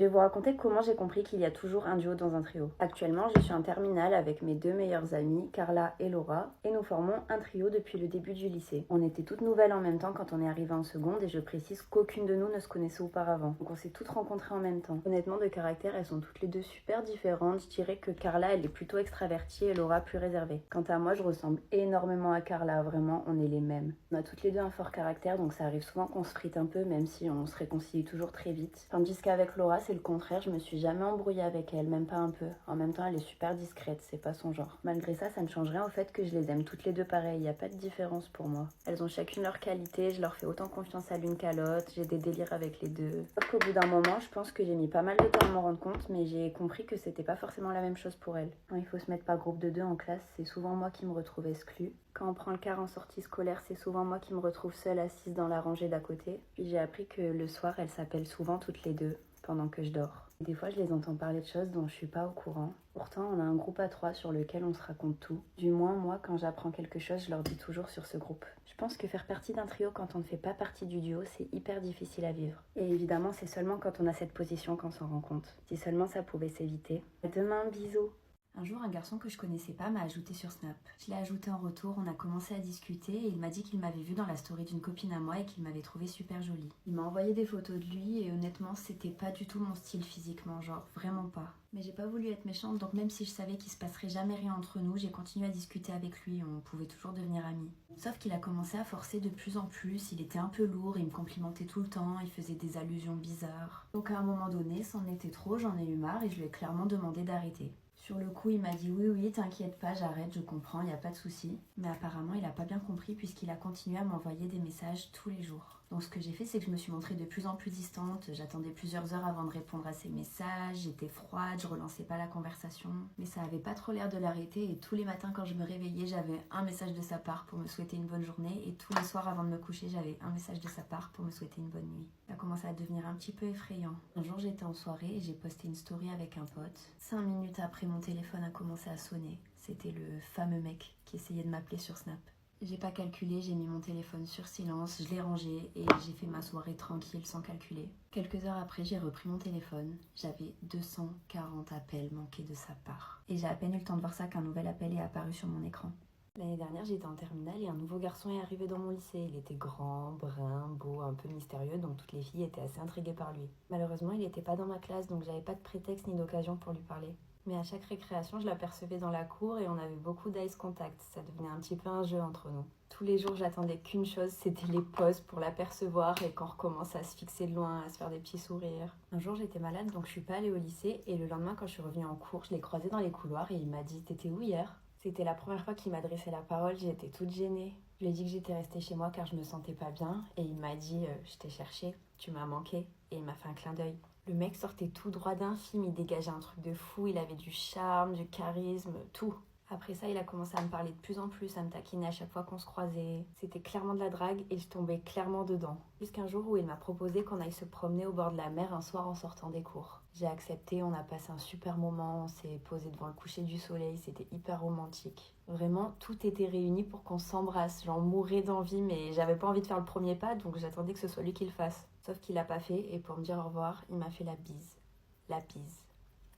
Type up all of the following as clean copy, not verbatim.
Je vais vous raconter comment j'ai compris qu'il y a toujours un duo dans un trio. Actuellement, je suis en terminale avec mes deux meilleures amies, Carla et Laura, et nous formons un trio depuis le début du lycée. On était toutes nouvelles en même temps quand on est arrivé en seconde et je précise qu'aucune de nous ne se connaissait auparavant. Donc on s'est toutes rencontrées en même temps. Honnêtement, de caractère, elles sont toutes les deux super différentes. Je dirais que Carla, elle est plutôt extravertie et Laura plus réservée. Quant à moi, je ressemble énormément à Carla, vraiment, on est les mêmes. On a toutes les deux un fort caractère, donc ça arrive souvent qu'on se frite un peu, même si on se réconcilie toujours très vite. Tandis qu'avec Laura, c'est le contraire, je me suis jamais embrouillée avec elle, même pas un peu. En même temps, elle est super discrète, c'est pas son genre. Malgré ça ne change rien au fait que je les aime toutes les deux pareil, il n'y a pas de différence pour moi. Elles ont chacune leurs qualités, je leur fais autant confiance à l'une qu'à l'autre, j'ai des délires avec les deux. Sauf qu'au bout d'un moment, je pense que j'ai mis pas mal de temps à m'en rendre compte, mais j'ai compris que c'était pas forcément la même chose pour elles. Quand il faut se mettre par groupe de deux en classe, c'est souvent moi qui me retrouve exclue. Quand on prend le car en sortie scolaire, c'est souvent moi qui me retrouve seule assise dans la rangée d'à côté. Puis j'ai appris que le soir, elles s'appellent souvent toutes les deux, pendant que je dors. Des fois, je les entends parler de choses dont je suis pas au courant. Pourtant, on a un groupe à 3 sur lequel on se raconte tout. Du moins, moi, quand j'apprends quelque chose, je leur dis toujours sur ce groupe. Je pense que faire partie d'un trio quand on ne fait pas partie du duo, c'est hyper difficile à vivre. Et évidemment, c'est seulement quand on a cette position qu'on s'en rend compte. Si seulement ça pouvait s'éviter. À demain, bisous. Un jour, un garçon que je connaissais pas m'a ajouté sur Snap. Je l'ai ajouté en retour, on a commencé à discuter et il m'a dit qu'il m'avait vu dans la story d'une copine à moi et qu'il m'avait trouvé super jolie. Il m'a envoyé des photos de lui et honnêtement, c'était pas du tout mon style physiquement, genre vraiment pas. Mais j'ai pas voulu être méchante, donc même si je savais qu'il se passerait jamais rien entre nous, j'ai continué à discuter avec lui, on pouvait toujours devenir amis. Sauf qu'il a commencé à forcer de plus en plus, il était un peu lourd, il me complimentait tout le temps, il faisait des allusions bizarres. Donc à un moment donné, c'en était trop, j'en ai eu marre et je lui ai clairement demandé d'arrêter. Sur le coup, il m'a dit oui, t'inquiète pas, j'arrête, je comprends, y a pas de souci. Mais apparemment, il a pas bien compris puisqu'il a continué à m'envoyer des messages tous les jours. Donc ce que j'ai fait, c'est que je me suis montrée de plus en plus distante, j'attendais plusieurs heures avant de répondre à ses messages, j'étais froide, je relançais pas la conversation. Mais ça avait pas trop l'air de l'arrêter et tous les matins quand je me réveillais, j'avais un message de sa part pour me souhaiter une bonne journée et tous les soirs avant de me coucher, j'avais un message de sa part pour me souhaiter une bonne nuit. Ça a commencé à devenir un petit peu effrayant. Un jour, j'étais en soirée et j'ai posté une story avec un pote. 5 minutes après, mon téléphone a commencé à sonner. C'était le fameux mec qui essayait de m'appeler sur Snap. J'ai pas calculé, j'ai mis mon téléphone sur silence, je l'ai rangé et j'ai fait ma soirée tranquille sans calculer. Quelques heures après, j'ai repris mon téléphone. J'avais 240 appels manqués de sa part. Et j'ai à peine eu le temps de voir ça qu'un nouvel appel est apparu sur mon écran. L'année dernière, j'étais en terminale et un nouveau garçon est arrivé dans mon lycée. Il était grand, brun, beau, un peu mystérieux, donc toutes les filles étaient assez intriguées par lui. Malheureusement, il n'était pas dans ma classe, donc j'avais pas de prétexte ni d'occasion pour lui parler. Mais à chaque récréation, je l'apercevais dans la cour et on avait beaucoup d'eye contact. Ça devenait un petit peu un jeu entre nous. Tous les jours, j'attendais qu'une chose, c'était les pauses pour l'apercevoir et qu'on recommence à se fixer de loin, à se faire des petits sourires. Un jour, j'étais malade, donc je suis pas allée au lycée et le lendemain, quand je suis revenue en cours, je l'ai croisé dans les couloirs et il m'a dit « T'étais où hier ?» C'était la première fois qu'il m'adressait la parole, j'étais toute gênée. Je lui ai dit que j'étais restée chez moi car je me sentais pas bien et il m'a dit « Je t'ai cherché, tu m'as manqué » et il m'a fait un clin d'œil. Le mec sortait tout droit d'un film, il dégageait un truc de fou, il avait du charme, du charisme, tout. Après ça, il a commencé à me parler de plus en plus, à me taquiner à chaque fois qu'on se croisait. C'était clairement de la drague et je tombais clairement dedans. Jusqu'un jour où il m'a proposé qu'on aille se promener au bord de la mer un soir en sortant des cours. J'ai accepté, on a passé un super moment, on s'est posé devant le coucher du soleil, c'était hyper romantique. Vraiment, tout était réuni pour qu'on s'embrasse. J'en mourais d'envie, mais j'avais pas envie de faire le premier pas, donc j'attendais que ce soit lui qui le fasse. Sauf qu'il l'a pas fait et pour me dire au revoir, il m'a fait la bise. La bise.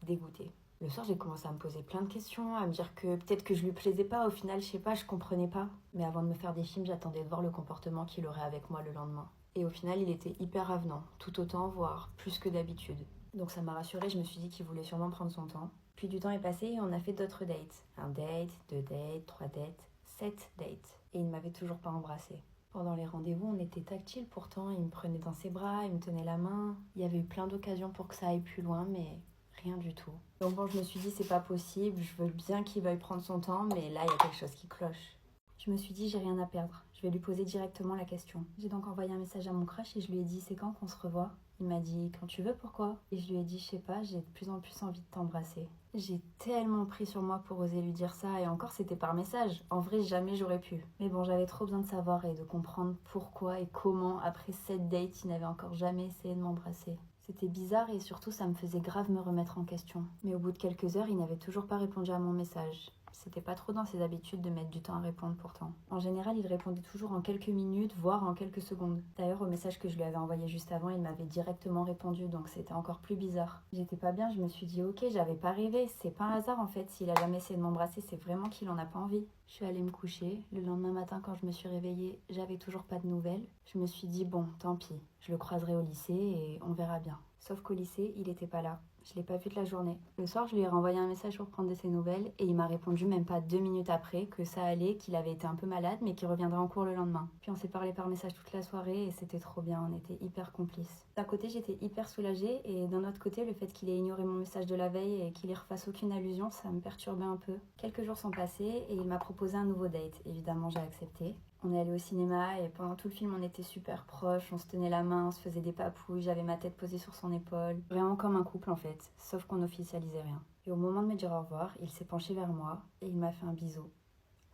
Dégoûtée. Le soir, j'ai commencé à me poser plein de questions, à me dire que peut-être que je lui plaisais pas. Au final, je sais pas, je comprenais pas. Mais avant de me faire des films, j'attendais de voir le comportement qu'il aurait avec moi le lendemain. Et au final, il était hyper avenant, tout autant, voire plus que d'habitude. Donc ça m'a rassurée, je me suis dit qu'il voulait sûrement prendre son temps. Puis du temps est passé et on a fait d'autres dates. Un date, 2 dates, 3 dates, 7 dates. Et il ne m'avait toujours pas embrassée. Pendant les rendez-vous, on était tactiles pourtant, il me prenait dans ses bras, il me tenait la main. Il y avait eu plein d'occasions pour que ça aille plus loin, mais rien du tout. Donc bon, je me suis dit, c'est pas possible, je veux bien qu'il veuille prendre son temps, mais là, il y a quelque chose qui cloche. Je me suis dit, j'ai rien à perdre, je vais lui poser directement la question. J'ai donc envoyé un message à mon crush et je lui ai dit, c'est quand qu'on se revoit ? Il m'a dit, quand tu veux, pourquoi ? Et je lui ai dit, je sais pas, j'ai de plus en plus envie de t'embrasser. J'ai tellement pris sur moi pour oser lui dire ça, et encore c'était par message. En vrai, jamais j'aurais pu. Mais bon, j'avais trop besoin de savoir et de comprendre pourquoi et comment, après cette date, il n'avait encore jamais essayé de m'embrasser. C'était bizarre et surtout ça me faisait grave me remettre en question. Mais au bout de quelques heures, il n'avait toujours pas répondu à mon message. C'était pas trop dans ses habitudes de mettre du temps à répondre pourtant. En général, il répondait toujours en quelques minutes, voire en quelques secondes. D'ailleurs, au message que je lui avais envoyé juste avant, il m'avait directement répondu, donc c'était encore plus bizarre. J'étais pas bien, je me suis dit ok, j'avais pas rêvé, c'est pas un hasard en fait, s'il a jamais essayé de m'embrasser, c'est vraiment qu'il en a pas envie. Je suis allée me coucher, le lendemain matin quand je me suis réveillée, j'avais toujours pas de nouvelles. Je me suis dit bon, tant pis, je le croiserai au lycée et on verra bien. Sauf qu'au lycée, il était pas là. Je l'ai pas vu de la journée. Le soir, je lui ai renvoyé un message pour prendre de ses nouvelles et il m'a répondu même pas 2 minutes après que ça allait, qu'il avait été un peu malade mais qu'il reviendrait en cours le lendemain. Puis on s'est parlé par message toute la soirée et c'était trop bien, on était hyper complices. D'un côté, j'étais hyper soulagée et d'un autre côté, le fait qu'il ait ignoré mon message de la veille et qu'il y refasse aucune allusion, ça me perturbait un peu. Quelques jours sont passés et il m'a proposé un nouveau date. Évidemment, j'ai accepté. On est allé au cinéma et pendant tout le film, on était super proches, on se tenait la main, on se faisait des papouilles, j'avais ma tête posée sur son épaule. Vraiment comme un couple en fait, sauf qu'on n'officialisait rien. Et au moment de me dire au revoir, il s'est penché vers moi et il m'a fait un bisou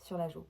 sur la joue.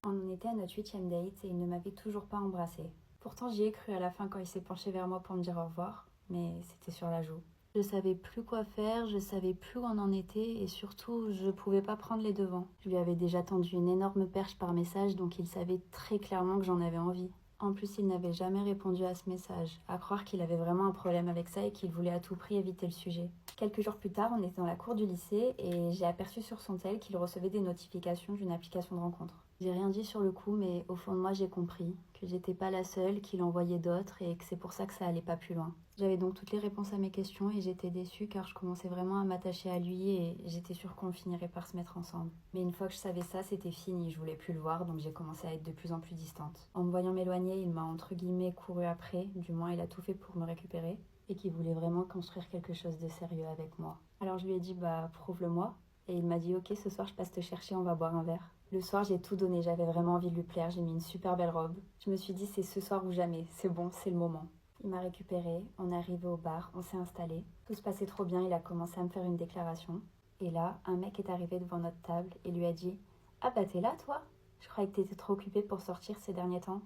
On en était à notre 8e date et il ne m'avait toujours pas embrassée. Pourtant, j'y ai cru à la fin quand il s'est penché vers moi pour me dire au revoir, mais c'était sur la joue. Je savais plus quoi faire, je savais plus où on en était et surtout, je pouvais pas prendre les devants. Je lui avais déjà tendu une énorme perche par message, donc il savait très clairement que j'en avais envie. En plus, il n'avait jamais répondu à ce message, à croire qu'il avait vraiment un problème avec ça et qu'il voulait à tout prix éviter le sujet. Quelques jours plus tard, on était dans la cour du lycée et j'ai aperçu sur son tel qu'il recevait des notifications d'une application de rencontre. J'ai rien dit sur le coup, mais au fond de moi, j'ai compris que j'étais pas la seule, qu'il en voyait d'autres et que c'est pour ça que ça allait pas plus loin. J'avais donc toutes les réponses à mes questions et j'étais déçue car je commençais vraiment à m'attacher à lui et j'étais sûre qu'on finirait par se mettre ensemble. Mais une fois que je savais ça, c'était fini, je voulais plus le voir donc j'ai commencé à être de plus en plus distante. En me voyant m'éloigner, il m'a entre guillemets couru après, du moins il a tout fait pour me récupérer et qu'il voulait vraiment construire quelque chose de sérieux avec moi. Alors je lui ai dit bah prouve-le-moi et il m'a dit ok, ce soir je passe te chercher, on va boire un verre. Le soir, j'ai tout donné, j'avais vraiment envie de lui plaire, j'ai mis une super belle robe. Je me suis dit c'est ce soir ou jamais, c'est bon, c'est le moment. Il m'a récupérée, on est arrivé au bar, on s'est installé. Tout se passait trop bien, il a commencé à me faire une déclaration. Et là, un mec est arrivé devant notre table et lui a dit « Ah bah t'es là toi ? Je croyais que t'étais trop occupée pour sortir ces derniers temps. »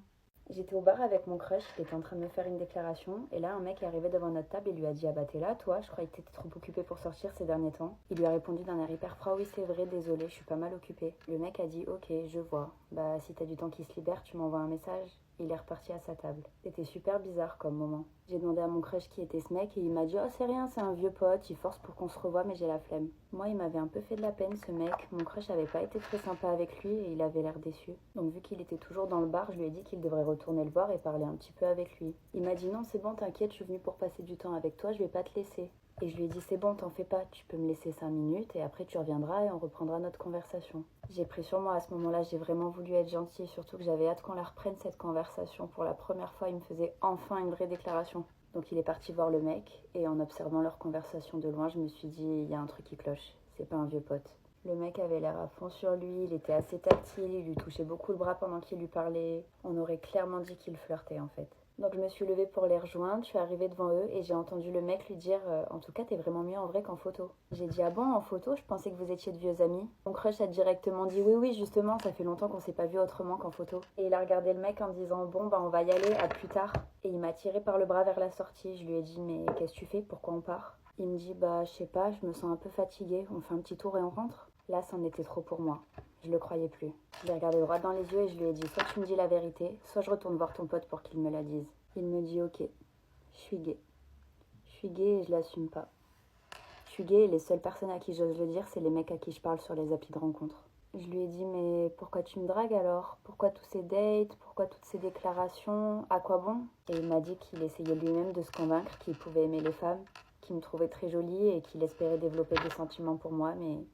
J'étais au bar avec mon crush, il était en train de me faire une déclaration. Et là, un mec est arrivé devant notre table et lui a dit « Ah bah t'es là toi ? Je croyais que t'étais trop occupée pour sortir ces derniers temps. » Il lui a répondu d'un air hyper froid « Oui c'est vrai, désolé, je suis pas mal occupée. » Le mec a dit « Ok, je vois. Bah si t'as du temps qui se libère, tu m'envoies un message. » Il est reparti à sa table. C'était super bizarre comme moment. J'ai demandé à mon crush qui était ce mec et il m'a dit « Oh c'est rien, c'est un vieux pote, il force pour qu'on se revoie mais j'ai la flemme. » Moi il m'avait un peu fait de la peine ce mec. Mon crush avait pas été très sympa avec lui et il avait l'air déçu. Donc vu qu'il était toujours dans le bar, je lui ai dit qu'il devrait retourner le voir et parler un petit peu avec lui. Il m'a dit « Non c'est bon, t'inquiète, je suis venue pour passer du temps avec toi, je vais pas te laisser. » Et je lui ai dit « C'est bon, t'en fais pas, tu peux me laisser 5 minutes et après tu reviendras et on reprendra notre conversation. » J'ai pris sur moi à ce moment-là, j'ai vraiment voulu être gentille, surtout que j'avais hâte qu'on la reprenne cette conversation. Pour la première fois, il me faisait enfin une vraie déclaration. Donc il est parti voir le mec et en observant leur conversation de loin, je me suis dit il y a un truc qui cloche, c'est pas un vieux pote. Le mec avait l'air à fond sur lui, il était assez tactile, il lui touchait beaucoup le bras pendant qu'il lui parlait. On aurait clairement dit qu'il flirtait en fait. Donc je me suis levée pour les rejoindre, je suis arrivée devant eux et j'ai entendu le mec lui dire en tout cas t'es vraiment mieux en vrai qu'en photo. J'ai dit ah bon en photo, je pensais que vous étiez de vieux amis. Mon crush a directement dit oui justement ça fait longtemps qu'on s'est pas vu autrement qu'en photo. Et il a regardé le mec en disant bon bah on va y aller, à plus tard. Et il m'a tiré par le bras vers la sortie, je lui ai dit mais qu'est-ce que tu fais, pourquoi on part? Il me dit bah je sais pas, je me sens un peu fatiguée, on fait un petit tour et on rentre. Là c'en était trop pour moi. Je le croyais plus. Je l'ai regardé droit dans les yeux et je lui ai dit soit tu me dis la vérité, soit je retourne voir ton pote pour qu'il me la dise. Il me dit ok, je suis gay. Je suis gay et je l'assume pas. Je suis gay et les seules personnes à qui j'ose le dire, c'est les mecs à qui je parle sur les applis de rencontre. Je lui ai dit mais pourquoi tu me dragues alors? Pourquoi tous ces dates? Pourquoi toutes ces déclarations? À quoi bon? Et il m'a dit qu'il essayait lui-même de se convaincre qu'il pouvait aimer les femmes, qu'il me trouvait très jolie et qu'il espérait développer des sentiments pour moi, mais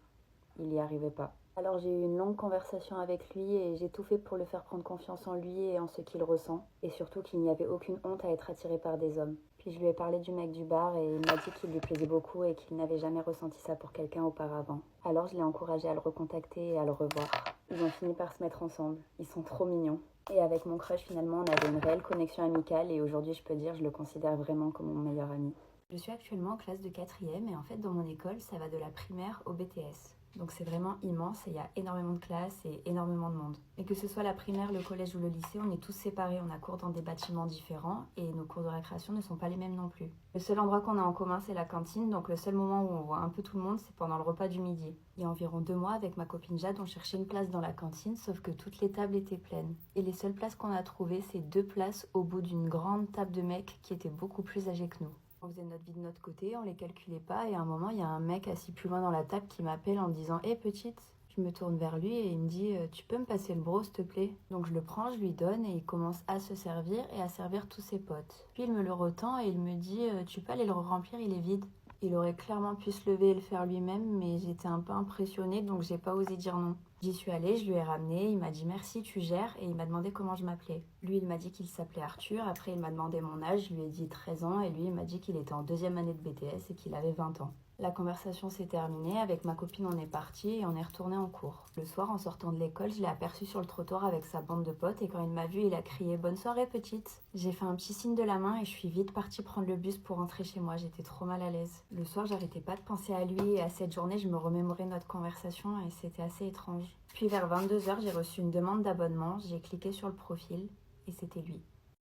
il n'y arrivait pas. Alors j'ai eu une longue conversation avec lui et j'ai tout fait pour le faire prendre confiance en lui et en ce qu'il ressent. Et surtout qu'il n'y avait aucune honte à être attiré par des hommes. Puis je lui ai parlé du mec du bar et il m'a dit qu'il lui plaisait beaucoup et qu'il n'avait jamais ressenti ça pour quelqu'un auparavant. Alors je l'ai encouragé à le recontacter et à le revoir. Ils ont fini par se mettre ensemble. Ils sont trop mignons. Et avec mon crush finalement on avait une réelle connexion amicale et aujourd'hui je peux dire je le considère vraiment comme mon meilleur ami. Je suis actuellement en classe de 4e et en fait dans mon école ça va de la primaire au BTS. Donc c'est vraiment immense et il y a énormément de classes et énormément de monde. Et que ce soit la primaire, le collège ou le lycée, on est tous séparés, on a cours dans des bâtiments différents et nos cours de récréation ne sont pas les mêmes non plus. Le seul endroit qu'on a en commun c'est la cantine, donc le seul moment où on voit un peu tout le monde c'est pendant le repas du midi. Il y a environ 2 mois avec ma copine Jade on cherchait une place dans la cantine sauf que toutes les tables étaient pleines. Et les seules places qu'on a trouvées c'est 2 places au bout d'une grande table de mecs qui étaient beaucoup plus âgés que nous. On faisait notre vie de notre côté, on les calculait pas et à un moment il y a un mec assis plus loin dans la table qui m'appelle en me disant Hé petite, je me tourne vers lui et il me dit tu peux me passer le bro s'il te plaît. Donc je le prends, je lui donne et il commence à se servir et à servir tous ses potes. Puis il me le retend et il me dit tu peux aller le remplir, il est vide. Il aurait clairement pu se lever et le faire lui-même mais j'étais un peu impressionnée donc j'ai pas osé dire non. J'y suis allée, je lui ai ramené, il m'a dit merci, tu gères et il m'a demandé comment je m'appelais. Lui, il m'a dit qu'il s'appelait Arthur, après il m'a demandé mon âge, je lui ai dit 13 ans et lui, il m'a dit qu'il était en 2e année de BTS et qu'il avait 20 ans. La conversation s'est terminée, avec ma copine on est parti et on est retourné en cours. Le soir, en sortant de l'école, je l'ai aperçu sur le trottoir avec sa bande de potes et quand il m'a vu, il a crié « Bonne soirée petite !» J'ai fait un petit signe de la main et je suis vite partie prendre le bus pour rentrer chez moi, j'étais trop mal à l'aise. Le soir, j'arrêtais pas de penser à lui et à cette journée, je me remémorais notre conversation et c'était assez étrange. Puis vers 22h, j'ai reçu une demande d'abonnement, j'ai cliqué sur le profil et c'était lui.